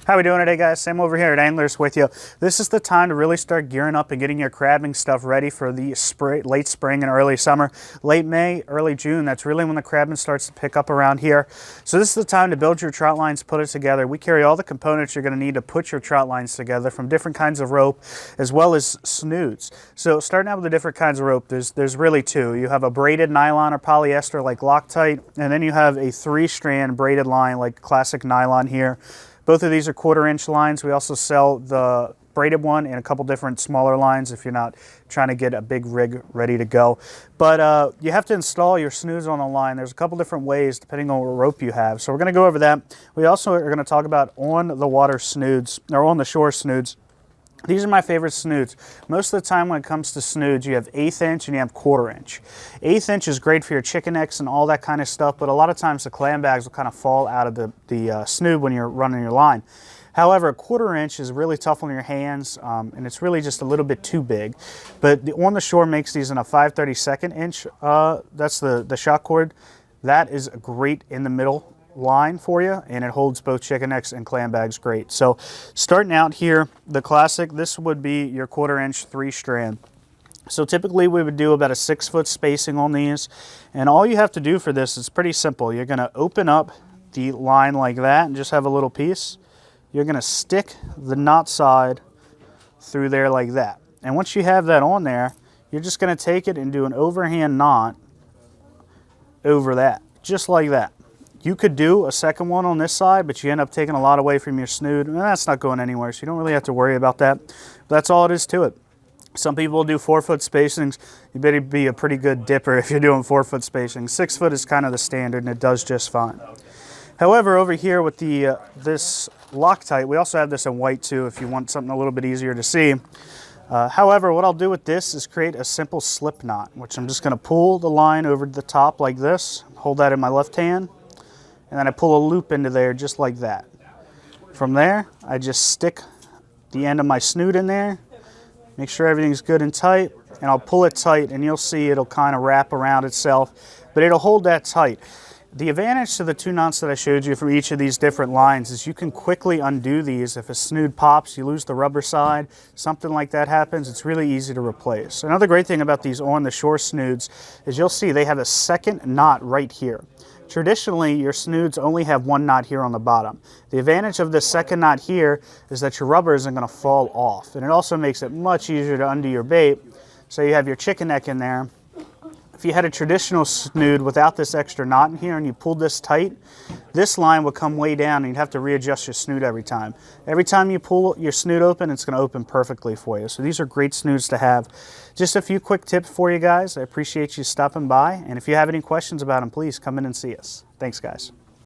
How we doing today, guys? Sam over here at Anglers with you. This is the time to really start gearing up and getting your crabbing stuff ready for the late spring and early summer. Late May, early June, that's really when the crabbing starts to pick up around here. So this is the time to build your trout lines, put it together. We carry all the components you're going to need to put your trout lines together, from different kinds of rope as well as snoods. So starting out with the different kinds of rope, there's really two. You have a braided nylon or polyester like Loctite, and then you have a 3-strand braided line like classic nylon here. Both of these are 1/4-inch lines. We also sell the braided one in a couple different smaller lines if you're not trying to get a big rig ready to go. But you have to install your snoods on the line. There's a couple different ways depending on what rope you have. So we're going to go over that. We also are going to talk about on the water snoods, or on the shore snoods. These are my favorite snoods. Most of the time when it comes to snoods, you have 1/8 inch and you have 1/4 inch. 1/8 inch is great for your chicken necks and all that kind of stuff, but a lot of times the clam bags will kind of fall out of the snood when you're running your line. However, 1/4 inch is really tough on your hands, and it's really just a little bit too big. But the On the Shore makes these in a 5/32 inch. That's the shock cord. That is great in the middle line for you, and it holds both chicken necks and clam bags great. So starting out here, the classic, this would be your 1/4 inch 3-strand. So typically we would do about a 6-foot spacing on these, and all you have to do for this is pretty simple. You're going to open up the line like that and just have a little piece. You're going to stick the knot side through there like that, and once you have that on there, you're just going to take it and do an overhand knot over that, just like that. You could do a second one on this side, but you end up taking a lot away from your snood, and that's not going anywhere, so you don't really have to worry about that. But that's all it is to it. Some people do 4-foot spacings. You better be a pretty good dipper if you're doing 4-foot spacing. 6 foot is kind of the standard, and it does just fine. However, over here with the this Loctite, we also have this in white too if you want something a little bit easier to see. However, what I'll do with this is create a simple slip knot, which I'm just going to pull the line over the top like this, hold that in my left hand, and then I pull a loop into there just like that. From there, I just stick the end of my snood in there, make sure everything's good and tight, and I'll pull it tight, and you'll see it'll kind of wrap around itself, but it'll hold that tight. The advantage to the 2 knots that I showed you from each of these different lines is you can quickly undo these. If a snood pops, you lose the rubber side, something like that happens, it's really easy to replace. Another great thing about these On the Shore snoods is you'll see they have a second knot right here. Traditionally, your snoods only have 1 knot here on the bottom. The advantage of this second knot here is that your rubber isn't going to fall off, and it also makes it much easier to undo your bait. So you have your chicken neck in there. If you had a traditional snood without this extra knot in here and you pulled this tight, this line would come way down and you'd have to readjust your snood every time. Every time you pull your snood open, it's going to open perfectly for you. So these are great snoods to have. Just a few quick tips for you guys. I appreciate you stopping by, and if you have any questions about them, please come in and see us. Thanks, guys.